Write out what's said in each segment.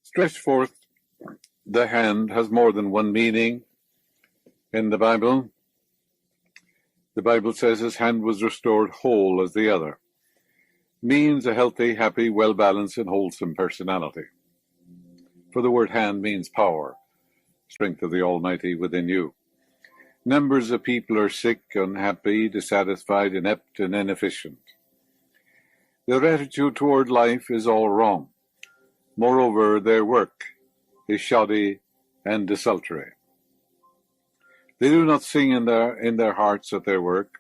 Stretched forth, the hand has more than one meaning in the Bible. The Bible says his hand was restored whole as the other. Means a healthy, happy, well-balanced, and wholesome personality. For the word hand means power, strength of the Almighty within you. Numbers of people are sick, unhappy, dissatisfied, inept, and inefficient. Their attitude toward life is all wrong. Moreover, their work is shoddy and desultory. They do not sing in their hearts at their work.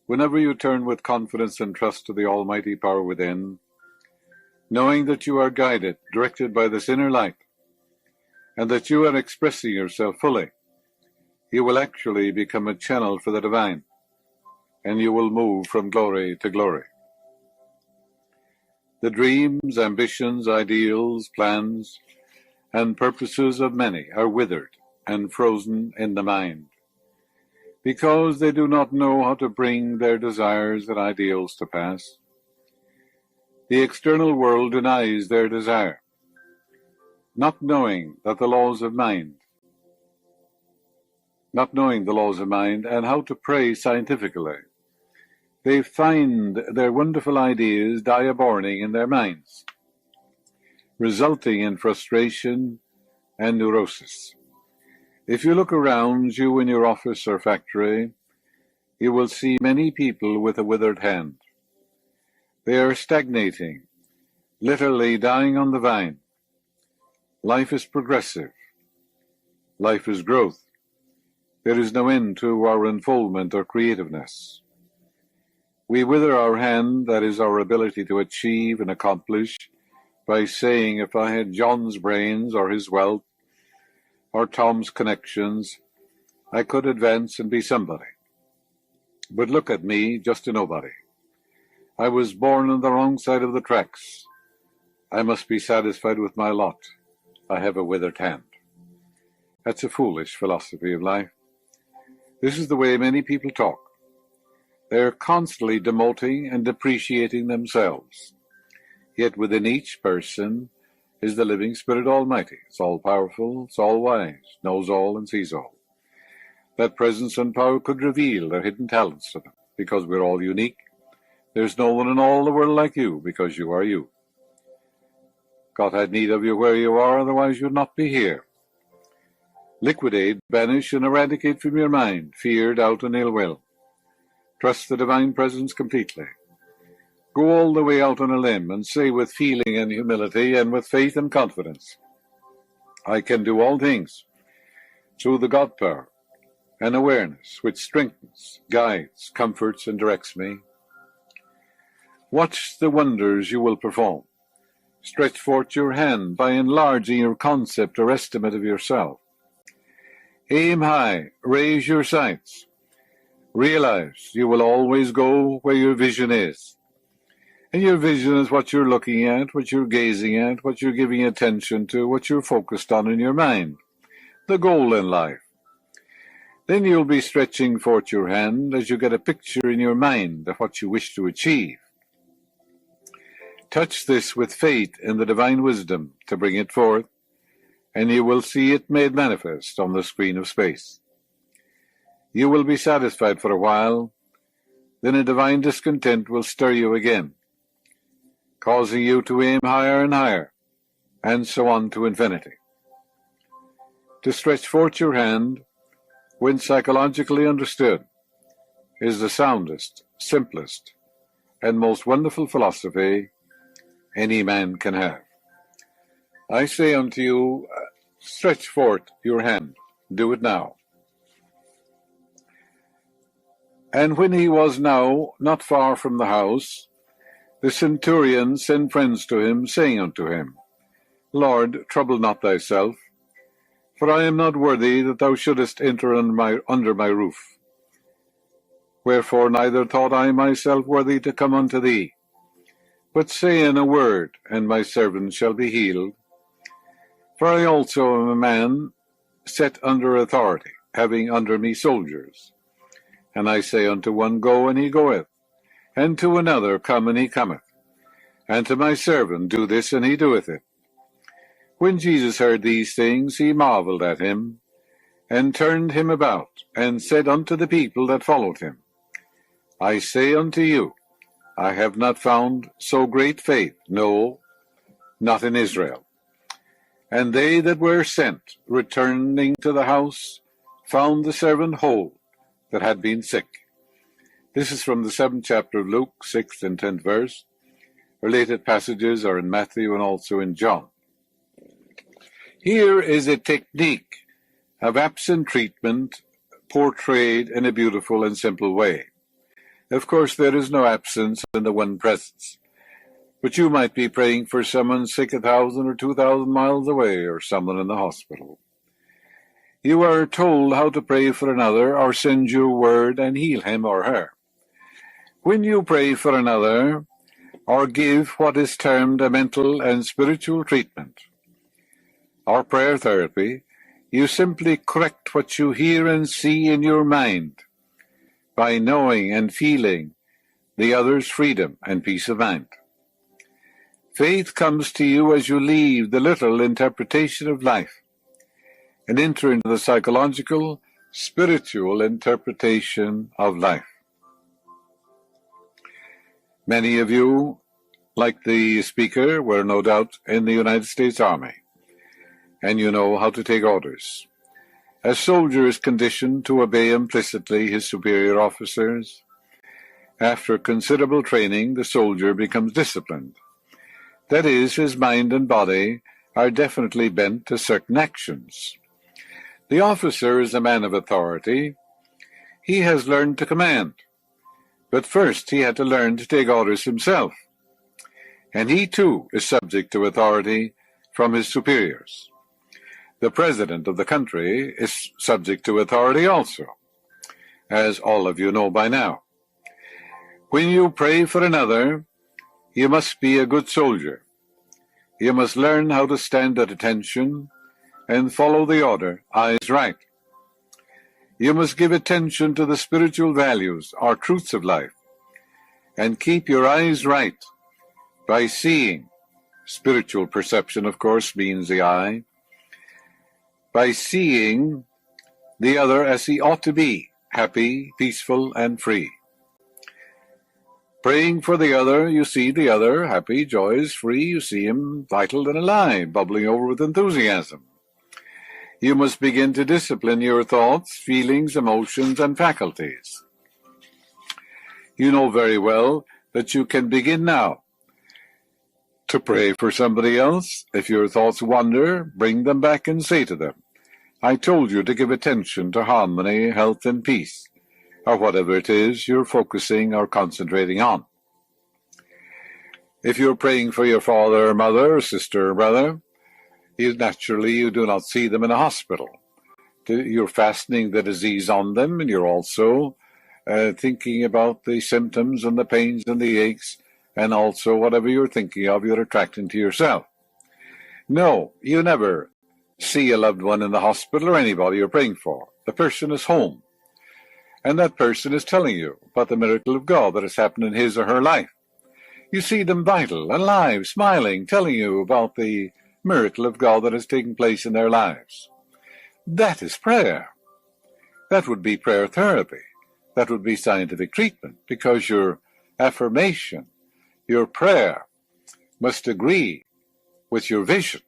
Whenever you turn with confidence and trust to the almighty power within, knowing that you are guided, directed by this inner light, and that you are expressing yourself fully, you will actually become a channel for the divine, and you will move from glory to glory. The dreams, ambitions, ideals, plans, and purposes of many are withered and frozen in the mind, because they do not know how to bring their desires and ideals to pass. The external world denies their desire, not knowing the laws of mind and how to pray scientifically. They find their wonderful ideas die-a-borning in their minds, resulting in frustration and neurosis. If you look around you in your office or factory, you will see many people with a withered hand. They are stagnating, literally dying on the vine. Life is progressive. Life is growth. There is no end to our unfoldment or creativeness. We wither our hand, that is our ability to achieve and accomplish, by saying, if I had John's brains or his wealth or Tom's connections, I could advance and be somebody. But look at me, just a nobody. I was born on the wrong side of the tracks. I must be satisfied with my lot. I have a withered hand. That's a foolish philosophy of life. This is the way many people talk. They are constantly demoting and depreciating themselves. Yet within each person is the living Spirit Almighty. It's all-powerful, it's all-wise, knows all and sees all. That presence and power could reveal their hidden talents to them, because we're all unique. There's no one in all the world like you, because you are you. God had need of you where you are, otherwise you'd not be here. Liquidate, banish, and eradicate from your mind fear, doubt, and ill will. Trust the divine presence completely. Go all the way out on a limb and say with feeling and humility and with faith and confidence, I can do all things through the God power and awareness which strengthens, guides, comforts, and directs me. Watch the wonders you will perform. Stretch forth your hand by enlarging your concept or estimate of yourself. Aim high, raise your sights. Realize you will always go where your vision is. And your vision is what you're looking at, what you're gazing at, what you're giving attention to, what you're focused on in your mind. The goal in life. Then you'll be stretching forth your hand as you get a picture in your mind of what you wish to achieve. Touch this with faith in the divine wisdom to bring it forth, and you will see it made manifest on the screen of space. You will be satisfied for a while, then a divine discontent will stir you again, causing you to aim higher and higher, and so on to infinity. To stretch forth your hand, when psychologically understood, is the soundest, simplest, and most wonderful philosophy any man can have. I say unto you, stretch forth your hand. Do it now. And when he was now not far from the house, the centurion sent friends to him, saying unto him, Lord, trouble not thyself, for I am not worthy that thou shouldest enter under my roof. Wherefore neither thought I myself worthy to come unto thee. But say in a word, and my servant shall be healed. For I also am a man set under authority, having under me soldiers. And I say unto one, Go, and he goeth, and to another, Come, and he cometh. And to my servant do this, and he doeth it. When Jesus heard these things, he marveled at him, and turned him about, and said unto the people that followed him, I say unto you, I have not found so great faith, no, not in Israel. And they that were sent, returning to the house, found the servant whole that had been sick. This is from the 7th chapter of Luke, 6th and 10th verse. Related passages are in Matthew and also in John. Here is a technique of absent treatment portrayed in a beautiful and simple way. Of course, there is no absence in the one presence. But you might be praying for someone sick 1,000 or 2,000 miles away, or someone in the hospital. You are told how to pray for another, or send your word and heal him or her. When you pray for another, or give what is termed a mental and spiritual treatment, or prayer therapy, you simply correct what you hear and see in your mind by knowing and feeling the other's freedom and peace of mind. Faith comes to you as you leave the literal interpretation of life and enter into the psychological, spiritual interpretation of life. Many of you, like the speaker, were no doubt in the United States Army, and you know how to take orders. A soldier is conditioned to obey implicitly his superior officers. After considerable training, the soldier becomes disciplined. That is, his mind and body are definitely bent to certain actions. The officer is a man of authority. He has learned to command. But first he had to learn to take orders himself. And he too is subject to authority from his superiors. The president of the country is subject to authority also, as all of you know by now. When you pray for another, you must be a good soldier. You must learn how to stand at attention and follow the order, eyes right. You must give attention to the spiritual values or truths of life, and keep your eyes right by seeing. Spiritual perception, of course, means the eye. By seeing the other as he ought to be, happy, peaceful, and free. Praying for the other, you see the other happy, joyous, free. You see him vital and alive, bubbling over with enthusiasm. You must begin to discipline your thoughts, feelings, emotions, and faculties. You know very well that you can begin now to pray for somebody else. If your thoughts wander, bring them back and say to them, I told you to give attention to harmony, health, and peace, or whatever it is you're focusing or concentrating on. If you're praying for your father or mother or sister or brother, naturally you do not see them in a hospital. You're fastening the disease on them, and you're also thinking about the symptoms and the pains and the aches, and also whatever you're thinking of, you're attracting to yourself. No, you never see a loved one in the hospital or anybody you're praying for. The person is home. And that person is telling you about the miracle of God that has happened in his or her life. You see them vital, alive, smiling, telling you about the miracle of God that has taken place in their lives. That is prayer. That would be prayer therapy. That would be scientific treatment, because your affirmation, your prayer, must agree with your vision.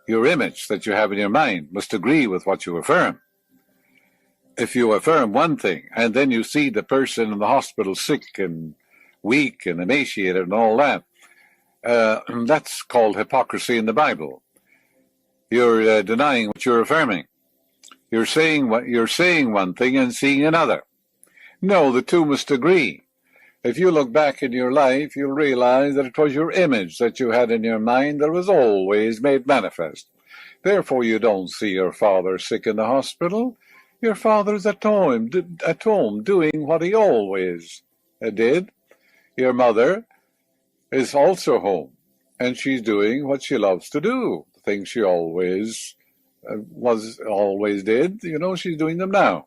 Your image that you have in your mind must agree with what you affirm. If you affirm one thing, and then you see the person in the hospital sick and weak and emaciated and all that, that's called hypocrisy in the Bible. You're denying what you're affirming. You're saying one thing and seeing another. No, the two must agree. If you look back in your life, you'll realize that it was your image that you had in your mind that was always made manifest. Therefore, you don't see your father sick in the hospital. Your father's at home doing what he always did. Your mother is also home, and she's doing what she loves to do. The things she always did, she's doing them now.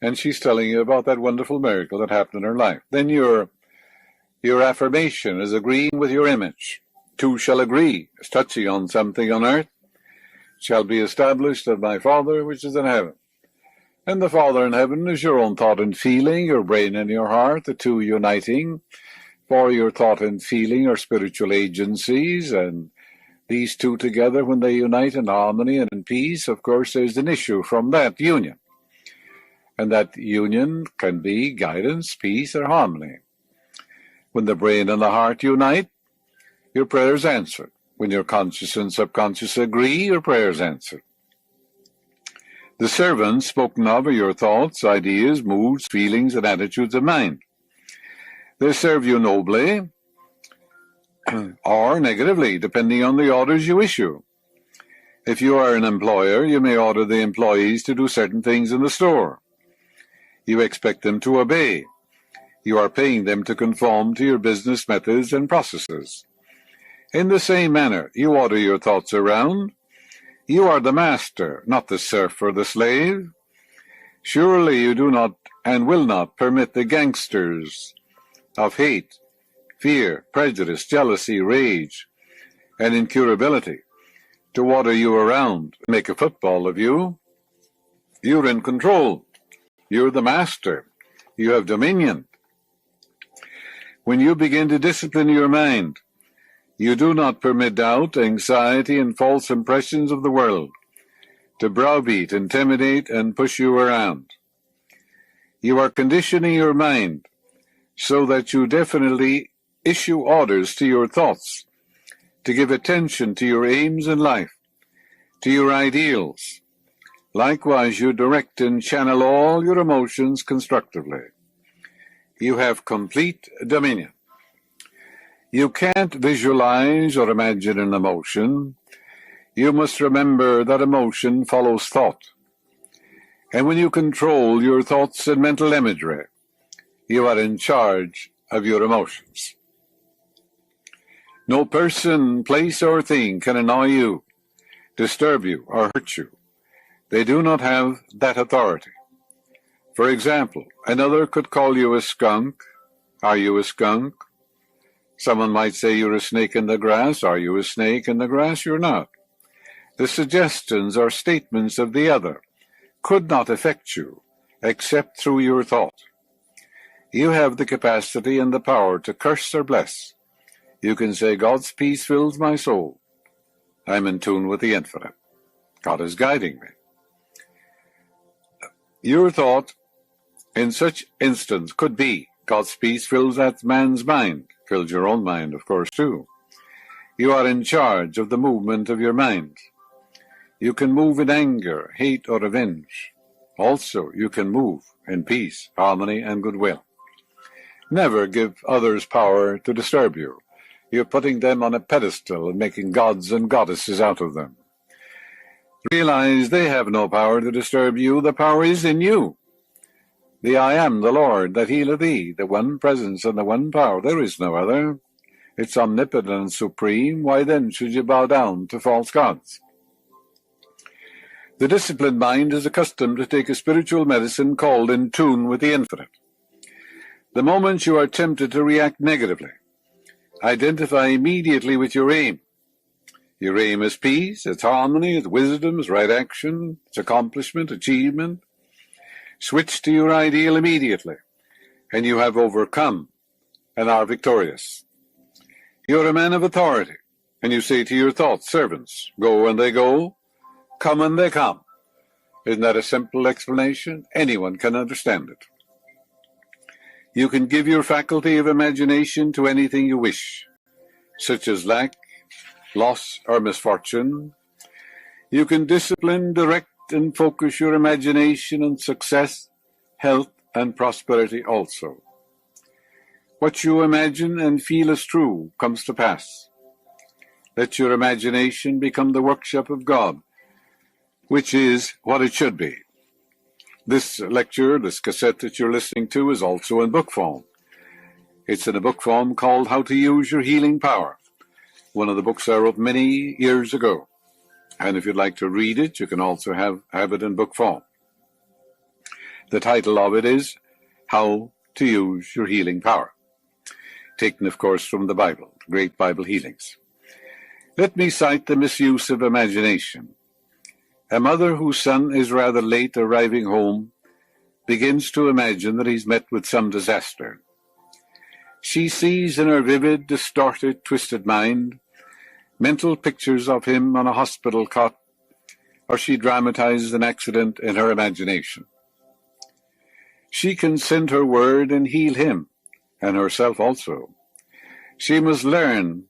And she's telling you about that wonderful miracle that happened in her life. Then you're Your affirmation is agreeing with your image. Two shall agree, as touching on something on earth, shall be established of my Father which is in heaven. And the Father in heaven is your own thought and feeling, your brain and your heart, the two uniting. For your thought and feeling are spiritual agencies, and these two together, when they unite in harmony and in peace, of course, there's an issue from that union. And that union can be guidance, peace, or harmony. When the brain and the heart unite, your prayer is answered. When your conscious and subconscious agree, your prayer is answered. The servants spoken of are your thoughts, ideas, moods, feelings, and attitudes of mind. They serve you nobly or negatively, depending on the orders you issue. If you are an employer, you may order the employees to do certain things in the store. You expect them to obey. You are paying them to conform to your business methods and processes. In the same manner, you order your thoughts around. You are the master, not the serf or the slave. Surely you do not and will not permit the gangsters of hate, fear, prejudice, jealousy, rage, and incurability to order you around, make a football of you. You're in control. You're the master. You have dominion. When you begin to discipline your mind, you do not permit doubt, anxiety, and false impressions of the world to browbeat, intimidate, and push you around. You are conditioning your mind so that you definitely issue orders to your thoughts, to give attention to your aims in life, to your ideals. Likewise, you direct and channel all your emotions constructively. You have complete dominion. You can't visualize or imagine an emotion. You must remember that emotion follows thought. And when you control your thoughts and mental imagery, you are in charge of your emotions. No person, place, or thing can annoy you, disturb you, or hurt you. They do not have that authority. For example, another could call you a skunk. Are you a skunk? Someone might say you're a snake in the grass. Are you a snake in the grass? You're not. The suggestions or statements of the other could not affect you except through your thought. You have the capacity and the power to curse or bless. You can say, God's peace fills my soul. I'm in tune with the infinite. God is guiding me. Your thought in such instance could be, God's peace fills that man's mind. Fills your own mind, of course, too. You are in charge of the movement of your mind. You can move in anger, hate, or revenge. Also, you can move in peace, harmony, and goodwill. Never give others power to disturb you. You're putting them on a pedestal and making gods and goddesses out of them. Realize they have no power to disturb you. The power is in you. The I am, the Lord, that healeth thee, the one presence and the one power. There is no other. It's omnipotent and supreme. Why then should you bow down to false gods? The disciplined mind is accustomed to take a spiritual medicine called in tune with the infinite. The moment you are tempted to react negatively, identify immediately with your aim. Your aim is peace, it's harmony, it's wisdom, it's right action, it's accomplishment, achievement. Switch to your ideal immediately, and you have overcome and are victorious. You're a man of authority, and you say to your thoughts, servants, go and they go, come and they come. Isn't that a simple explanation? Anyone can understand it. You can give your faculty of imagination to anything you wish, such as lack, loss, or misfortune. You can discipline, direct, and focus your imagination on success, health, and prosperity also. What you imagine and feel is true comes to pass. Let your imagination become the workshop of God, which is what it should be. This lecture, this cassette that you're listening to, is also in book form. It's in a book form called How to Use Your Healing Power, one of the books I wrote many years ago. And if you'd like to read it, you can also have it in book form. The title of it is How to Use Your Healing Power. taken, of course, from the Bible, great Bible healings. Let me cite the misuse of imagination. A mother whose son is rather late arriving home begins to imagine that he's met with some disaster. She sees in her vivid, distorted, twisted mind mental pictures of him on a hospital cot, or she dramatizes an accident in her imagination. She can send her word and heal him, and herself also. She must learn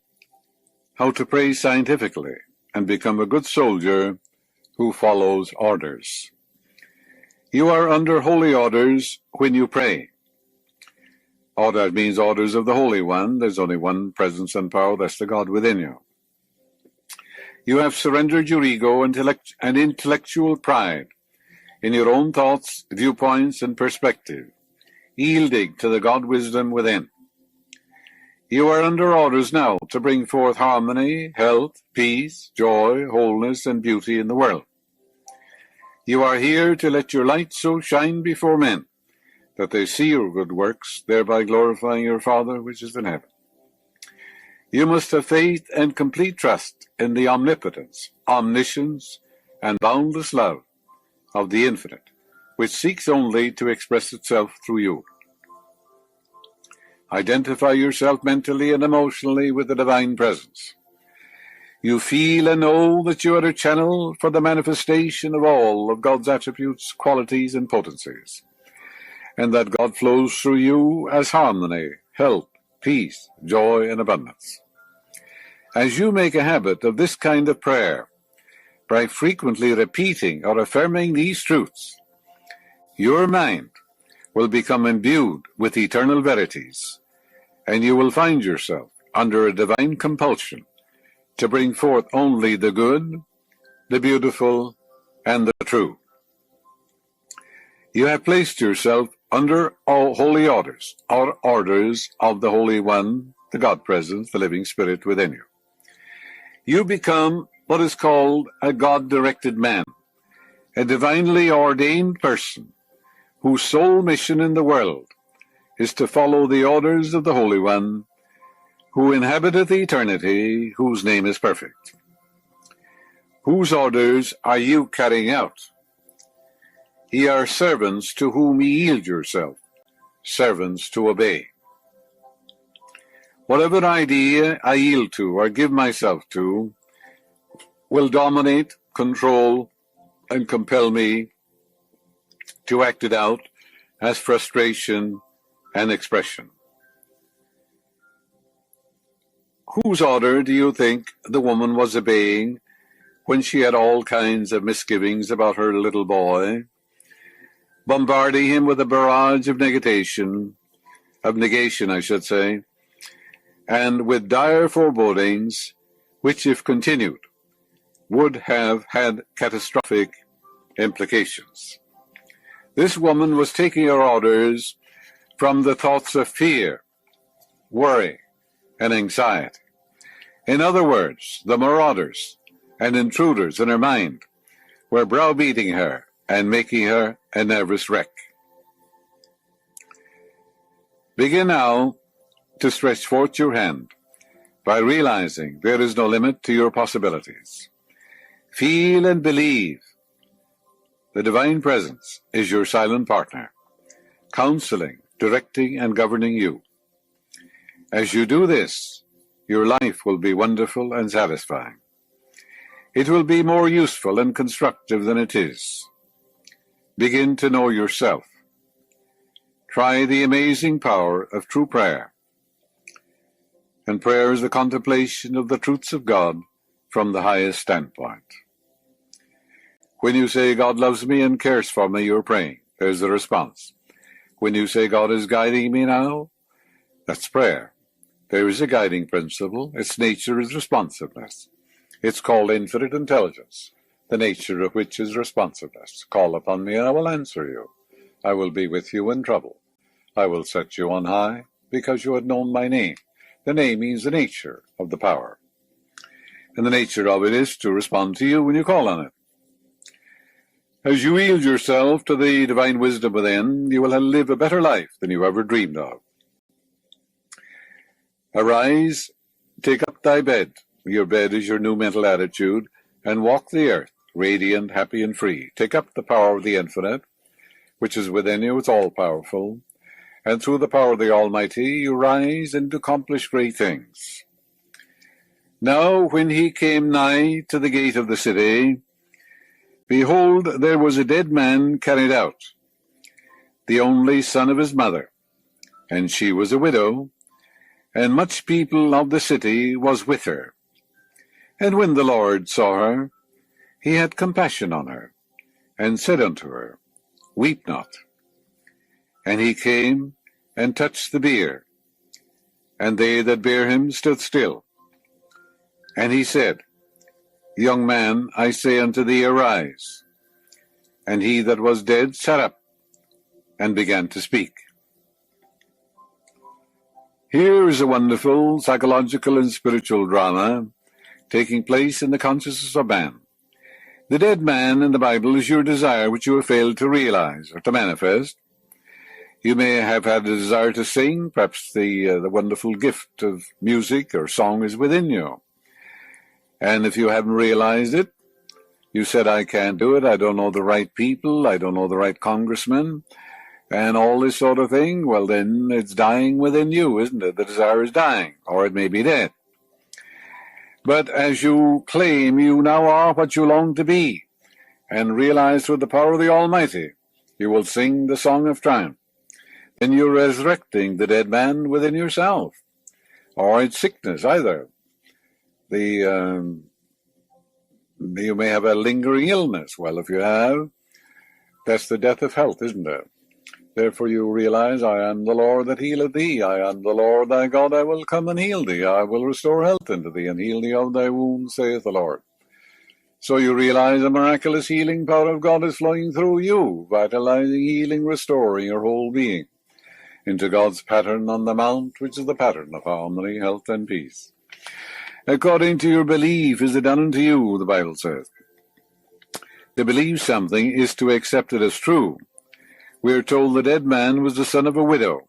how to pray scientifically and become a good soldier who follows orders. You are under holy orders when you pray. Order means orders of the Holy One. There's only one presence and power, that's the God within you. You have surrendered your ego and intellectual pride in your own thoughts, viewpoints, and perspective, yielding to the God wisdom within. You are under orders now to bring forth harmony, health, peace, joy, wholeness, and beauty in the world. You are here to let your light so shine before men that they see your good works, thereby glorifying your Father which is in heaven. You must have faith and complete trust in the omnipotence, omniscience, and boundless love of the infinite, which seeks only to express itself through you. Identify yourself mentally and emotionally with the divine presence. You feel and know that you are a channel for the manifestation of all of God's attributes, qualities, and potencies, and that God flows through you as harmony, health, peace, joy, and abundance. As you make a habit of this kind of prayer, by frequently repeating or affirming these truths, your mind will become imbued with eternal verities, and you will find yourself under a divine compulsion to bring forth only the good, the beautiful, and the true. You have placed yourself under all holy orders, or orders of the Holy One, the God Presence, the living Spirit within you. You become what is called a God-directed man, a divinely ordained person whose sole mission in the world is to follow the orders of the Holy One, who inhabiteth eternity, whose name is perfect. Whose orders are you carrying out? Ye are servants to whom ye yield yourself, servants to obey. Whatever idea I yield to or give myself to will dominate, control, and compel me to act it out as frustration and expression. Whose order do you think the woman was obeying when she had all kinds of misgivings about her little boy, bombarding him with a barrage of negation, and with dire forebodings, which, if continued, would have had catastrophic implications? This woman was taking her orders from the thoughts of fear, worry, and anxiety. In other words, the marauders and intruders in her mind were browbeating her and making her a nervous wreck. Begin now to stretch forth your hand by realizing there is no limit to your possibilities. Feel and believe the divine presence is your silent partner, counseling, directing, and governing you. As you do this, your life will be wonderful and satisfying. It will be more useful and constructive than it is. Begin to know yourself. Try the amazing power of true prayer. And prayer is the contemplation of the truths of God from the highest standpoint. When you say, God loves me and cares for me, you're praying. There's the response. When you say, God is guiding me now, that's prayer. There is a guiding principle. Its nature is responsiveness. It's called infinite intelligence, the nature of which is responsiveness. Call upon me and I will answer you. I will be with you in trouble. I will set you on high because you have known my name. The name means the nature of the power. And the nature of it is to respond to you when you call on it. As you yield yourself to the divine wisdom within, you will live a better life than you ever dreamed of. Arise, take up thy bed. Your bed is your new mental attitude, and walk the earth, radiant, happy, and free. Take up the power of the infinite, which is within you. It's all-powerful. And through the power of the Almighty, you rise and accomplish great things. Now, when he came nigh to the gate of the city, behold, there was a dead man carried out, the only son of his mother, and she was a widow, and much people of the city was with her. And when the Lord saw her, he had compassion on her, and said unto her, Weep not. And he came and touched the bier, and they that bare him stood still. And he said, Young man, I say unto thee, arise. And he that was dead sat up, and began to speak. Here is a wonderful psychological and spiritual drama taking place in the consciousness of man. The dead man in the Bible is your desire which you have failed to realize or to manifest. You may have had a desire to sing. Perhaps the wonderful gift of music or song is within you. And if you haven't realized it, you said, I can't do it, I don't know the right people, I don't know the right congressman, and all this sort of thing. Well, then it's dying within you, isn't it? The desire is dying, or it may be dead. But as you claim you now are what you long to be, and realize through the power of the Almighty, you will sing the song of triumph. Then you're resurrecting the dead man within yourself, or it's sickness either. You may have a lingering illness. Well, if you have, that's the death of health, isn't it? Therefore you realize, I am the Lord that healeth thee. I am the Lord thy God, I will come and heal thee. I will restore health unto thee, and heal thee of thy wounds, saith the Lord. So you realize the miraculous healing power of God is flowing through you, vitalizing, healing, restoring your whole being into God's pattern on the mount, which is the pattern of harmony, health, and peace. According to your belief is it done unto you, the Bible says. To believe something is to accept it as true. We are told the dead man was the son of a widow.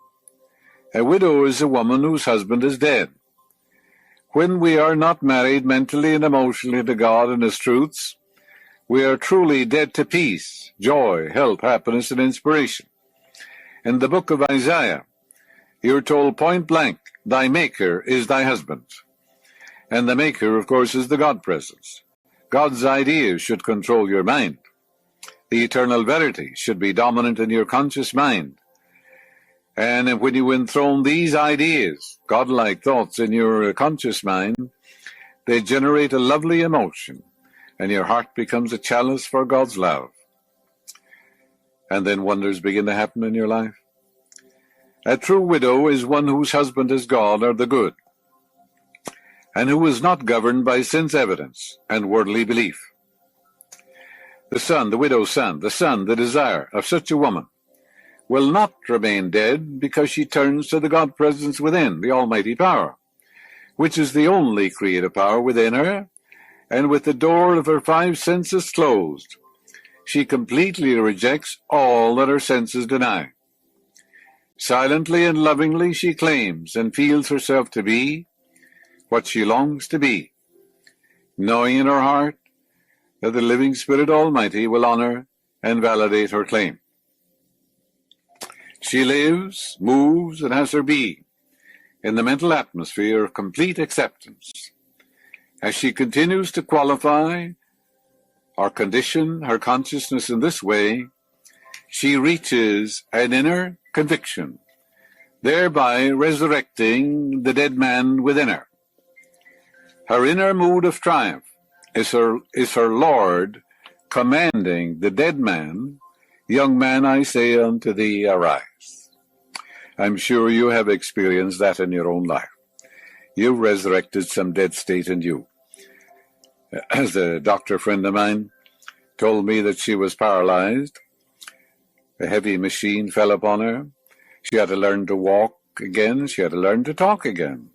A widow is a woman whose husband is dead. When we are not married mentally and emotionally to God and His truths, we are truly dead to peace, joy, health, happiness, and inspiration. In the book of Isaiah, you are told point blank, thy maker is thy husband. And the maker, of course, is the God presence. God's ideas should control your mind. The eternal verity should be dominant in your conscious mind. And when you enthrone these ideas, godlike thoughts in your conscious mind, they generate a lovely emotion, and your heart becomes a chalice for God's love. And then wonders begin to happen in your life. A true widow is one whose husband is God or the good, and who is not governed by sin's evidence and worldly belief. The son, the widow's son, the desire of such a woman, will not remain dead because she turns to the God presence within, the almighty power, which is the only creative power within her, and with the door of her five senses closed, she completely rejects all that her senses deny. Silently and lovingly she claims and feels herself to be what she longs to be, knowing in her heart that the living Spirit Almighty will honor and validate her claim. She lives, moves, and has her being in the mental atmosphere of complete acceptance. As she continues to qualify or condition her consciousness in this way, she reaches an inner conviction, thereby resurrecting the dead man within her. Her inner mood of triumph is her Lord commanding the dead man, young man, I say unto thee, arise. I'm sure you have experienced that in your own life. You've resurrected some dead state in you. As a doctor friend of mine told me that she was paralyzed, a heavy machine fell upon her. She had to learn to walk again. She had to learn to talk again.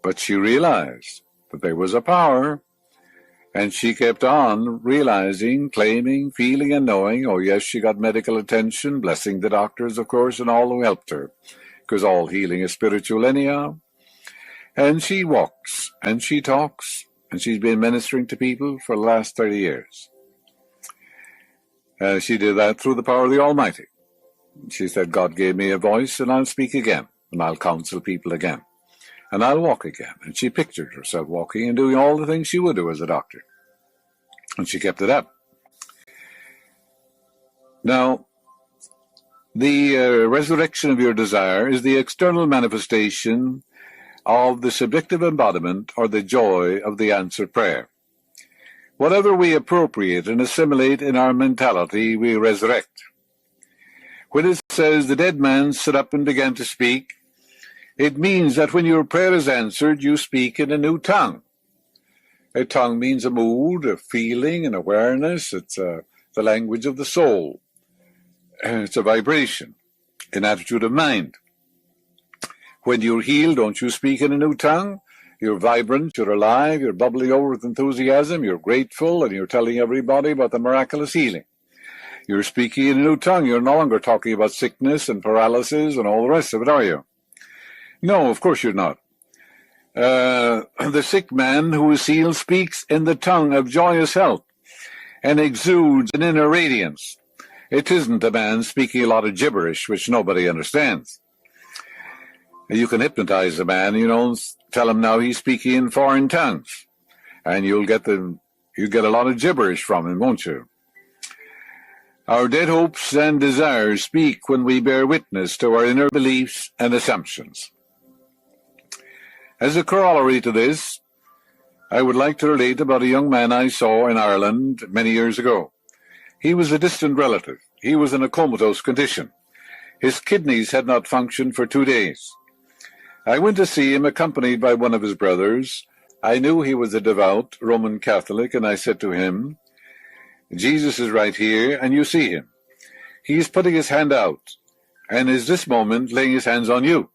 But she realized that there was a power, and she kept on realizing, claiming, feeling, and knowing. Oh, yes, she got medical attention, blessing the doctors, of course, and all who helped her, because all healing is spiritual anyhow. And she walks, and she talks, and she's been ministering to people for the last 30 years. She did that through the power of the Almighty. She said, God gave me a voice, and I'll speak again, and I'll counsel people again, and I'll walk again. And she pictured herself walking and doing all the things she would do as a doctor. And she kept it up. Now, the resurrection of your desire is the external manifestation of the subjective embodiment or the joy of the answered prayer. Whatever we appropriate and assimilate in our mentality, we resurrect. When it says the dead man stood up and began to speak, it means that when your prayer is answered, you speak in a new tongue. A tongue means a mood, a feeling, an awareness. It's the language of the soul. It's a vibration, an attitude of mind. When you're healed, don't you speak in a new tongue? You're vibrant, you're alive, you're bubbling over with enthusiasm, you're grateful, and you're telling everybody about the miraculous healing. You're speaking in a new tongue. You're no longer talking about sickness and paralysis and all the rest of it, are you? No, of course you're not. The sick man who is healed speaks in the tongue of joyous health and exudes an inner radiance. It isn't a man speaking a lot of gibberish which nobody understands. You can hypnotize a man, tell him now he's speaking in foreign tongues, and you'll get a lot of gibberish from him, won't you? Our dead hopes and desires speak when we bear witness to our inner beliefs and assumptions. As a corollary to this, I would like to relate about a young man I saw in Ireland many years ago. He was a distant relative. He was in a comatose condition. His kidneys had not functioned for 2 days. I went to see him accompanied by one of his brothers. I knew he was a devout Roman Catholic, and I said to him, Jesus is right here, and you see him. He is putting his hand out, and is this moment laying his hands on you.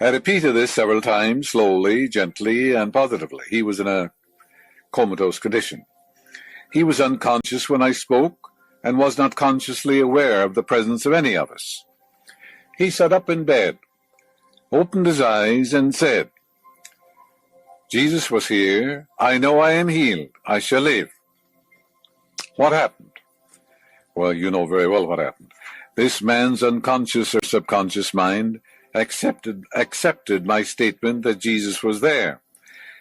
I repeated this several times, slowly, gently, and positively. He was in a comatose condition. He was unconscious when I spoke, and was not consciously aware of the presence of any of us. He sat up in bed, opened his eyes, and said, Jesus was here. I know I am healed. I shall live. What happened? Well, you know very well what happened. This man's unconscious or subconscious mind accepted my statement that Jesus was there,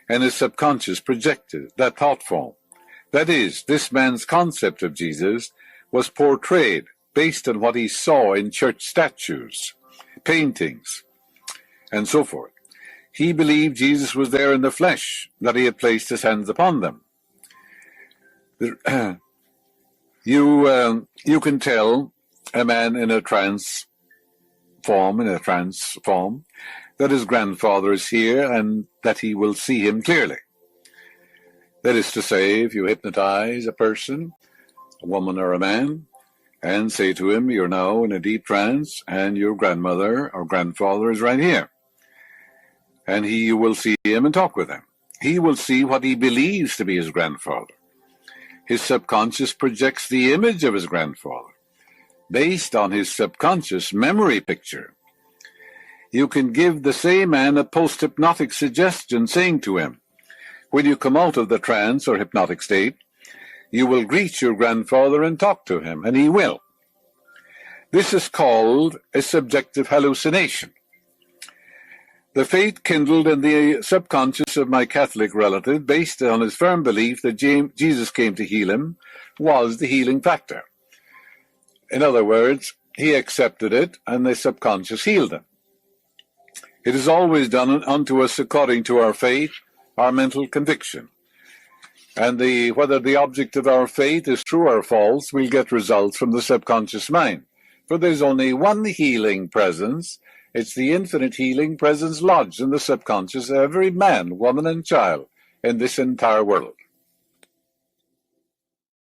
and his subconscious projected that thought form. That is, this man's concept of Jesus was portrayed based on what he saw in church statues, paintings, and so forth. He believed Jesus was there in the flesh, that he had placed his hands upon them. You can tell a man in a trance form, that his grandfather is here and that he will see him clearly. That is to say, if you hypnotize a person, a woman or a man, and say to him, you're now in a deep trance, and your grandmother or grandfather is right here. And you will see him and talk with him. He will see what he believes to be his grandfather. His subconscious projects the image of his grandfather, based on his subconscious memory picture. You can give the same man a post-hypnotic suggestion saying to him, when you come out of the trance or hypnotic state, you will greet your grandfather and talk to him, and he will. This is called a subjective hallucination. The faith kindled in the subconscious of my Catholic relative, based on his firm belief that Jesus came to heal him, was the healing factor. In other words, he accepted it, and the subconscious healed him. It is always done unto us according to our faith, our mental conviction. And whether the object of our faith is true or false, we'll get results from the subconscious mind. For there's only one healing presence. It's the infinite healing presence lodged in the subconscious of every man, woman, and child in this entire world.